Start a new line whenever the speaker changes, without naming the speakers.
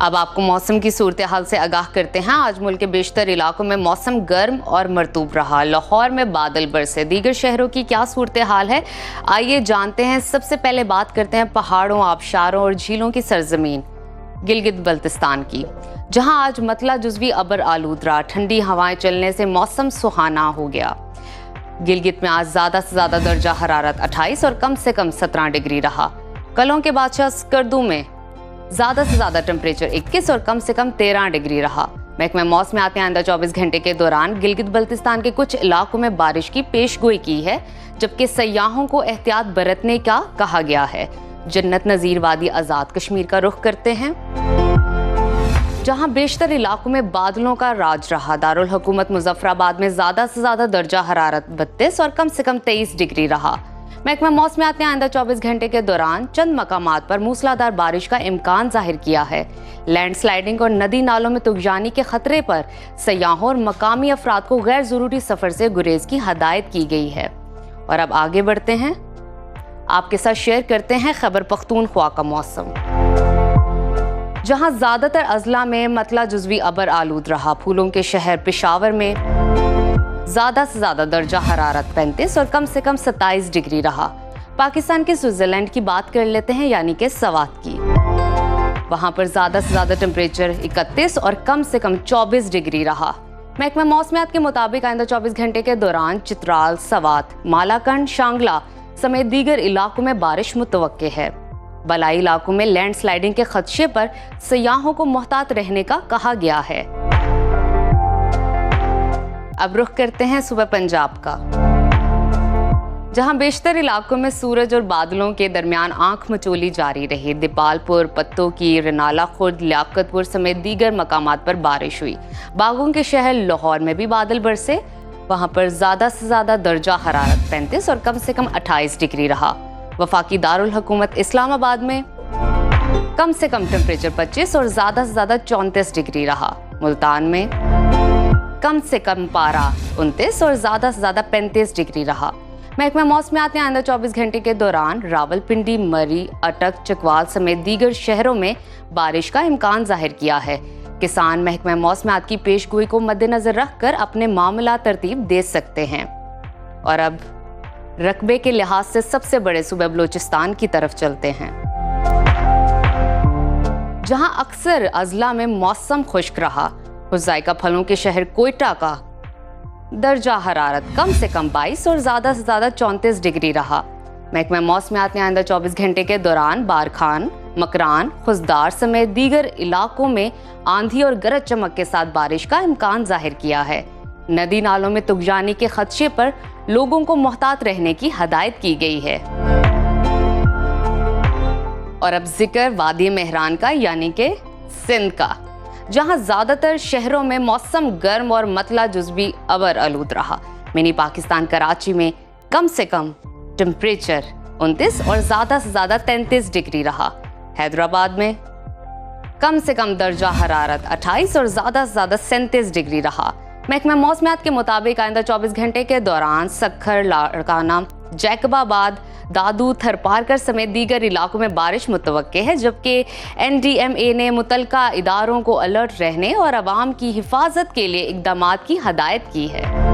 अब आपको मौसम की सूरत हाल से आगाह करते हैं। आज मुल्क के बेशतर इलाकों में मौसम गर्म और मरतूब रहा। लाहौर में बादल बरसे। दीगर शहरों की क्या सूरत हाल है, आइए जानते हैं। सबसे पहले बात करते हैं पहाड़ों, आबशारों और झीलों की सरजमीन गिलगित बल्तिस्तान की, जहां आज मतला जुज़वी अबर आलूद रहा। ठंडी हवाएं चलने से मौसम सुहाना हो गया। गिलगित में आज ज़्यादा से ज़्यादा दर्जा हरारत 28 और कम से कम 17 डिग्री रहा। कलों के बादशाह स्कर्दू में ज़्यादा से ज़्यादा टेम्परेचर 21 और कम से कम 13 डिग्री रहा। महकमा मौसमियात ने आइंदा 24 घंटे के दौरान गिलगित बल्तिस्तान के कुछ इलाकों में बारिश की पेशगोई की है, जबकि सयाहों को एहतियात बरतने का कहा गया है। जन्नत नज़ीर वादी आज़ाद कश्मीर का रुख करते हैं, जहां बेशतर इलाकों में बादलों का राज रहा। दारुल हुकूमत मुजफ्फराबाद में ज़्यादा से ज़्यादा दर्जा हरारत 32 और कम से कम 23 डिग्री रहा। महकमा मौसमियात ने आइंदा 24 घंटे के दौरान चंद मकामात पर मूसलाधार बारिश का इम्कान जाहिर किया है। लैंड स्लाइडिंग और नदी नालों में तुगजानी के खतरे पर सयाहों और मकामी अफराद को गैर ज़रूरी सफ़र से गुरेज की हदायत की गई है। और अब आगे बढ़ते हैं, आपके साथ शेयर करते हैं खैबर पख्तूनख्वा का मौसम, जहां ज़्यादातर अजला में मतला जुज़वी अबर आलूद रहा। फूलों के शहर पेशावर में ज़्यादा से ज़्यादा दर्जा हरारत 35 और कम से कम 27 डिग्री रहा। पाकिस्तान के स्विट्ज़रलैंड की बात कर लेते हैं, यानी कि सवात की। वहाँ पर ज़्यादा से ज़्यादा टेम्परेचर 31 और कम से कम 24 डिग्री रहा। महकमा मौसमियात के मुताबिक आइंदा 24 घंटे के दौरान चित्राल, सवात, मालाकंड, शांगला समेत दीगर इलाकों में बारिश मुतवक्के है। बलाई इलाकों में लैंड स्लाइडिंग के खदशे पर सयाहों को मोहतात रहने का कहा गया है। अब रुख करते हैं सुबह पंजाब का, जहां बेशतर इलाकों में सूरज और बादलों के दरमियान आंख मचोली जारी रही। दिपालपुर, पत्तों की, रनाला खुर्द, लियाकतपुर समेत दीगर मकामात पर बारिश हुई। बागों के शहर लाहौर में भी बादल बरसे। वहां पर ज़्यादा से ज़्यादा दर्जा हरारत 35 और कम से कम 28 डिग्री रहा। वफाकी दारुल हुकूमत इस्लामाबाद में कम से कम टेम्परेचर 25 और ज़्यादा से ज़्यादा 34 डिग्री रहा। मुल्तान में कम से कम पारा 29 और ज़्यादा से ज़्यादा 35 डिग्री रहा। महकमा मौसमियात ने आइंदा 24 घंटे के दौरान रावलपिंडी, मरी, अटक, चकवाल समेत दीगर शहरों में बारिश का इम्कान जाहिर किया है। किसान महकमा मौसमियात की पेशगोई को मद्देनजर रखकर अपने मामला तरतीब दे सकते हैं। और अब रकबे के लिहाज से सबसे बड़े सूबे बलूचिस्तान की तरफ चलते हैं, जहां अक्सर अजला में मौसम खुश्क रहा। जायका फलों के शहर कोयटा का दर्जा हरारत कम से कम 22 और ज़्यादा से ज़्यादा 34 डिग्री रहा। महकमा मौसमियात ने आइंदा 24 घंटे के दौरान बारखान, मकरान, खुशदार समेत दीगर इलाकों में आंधी और गरज चमक के साथ बारिश का इम्कान जाहिर किया है। नदी नालों में तुगजानी के खदशे पर लोगों को मोहतात रहने की हदायत की गई है। और अब जिक्र वादी मेहरान का, यानी कि सिंध का, जहां ज्यादातर शहरों में मौसम गर्म और मतला जुज़वी अबर आलूद रहा। मिनी पाकिस्तान कराची में कम से कम टेम्परेचर 29 और ज़्यादा से ज़्यादा 33 डिग्री रहा। हैदराबाद में कम से कम दर्जा हरारत 28 और ज़्यादा से ज़्यादा 37 डिग्री रहा। महकमा मौसमियात के मुताबिक आइंदा 24 घंटे के दौरान सक्खर, लाड़काना, जैकबाबाद, दादू, थरपारकर समेत दीगर इलाकों में बारिश मुतवक्के है, जबकि NDMA ने मुतलका इदारों को अलर्ट रहने और आवाम की हिफाजत के लिए इक़दामात की हदायत की है।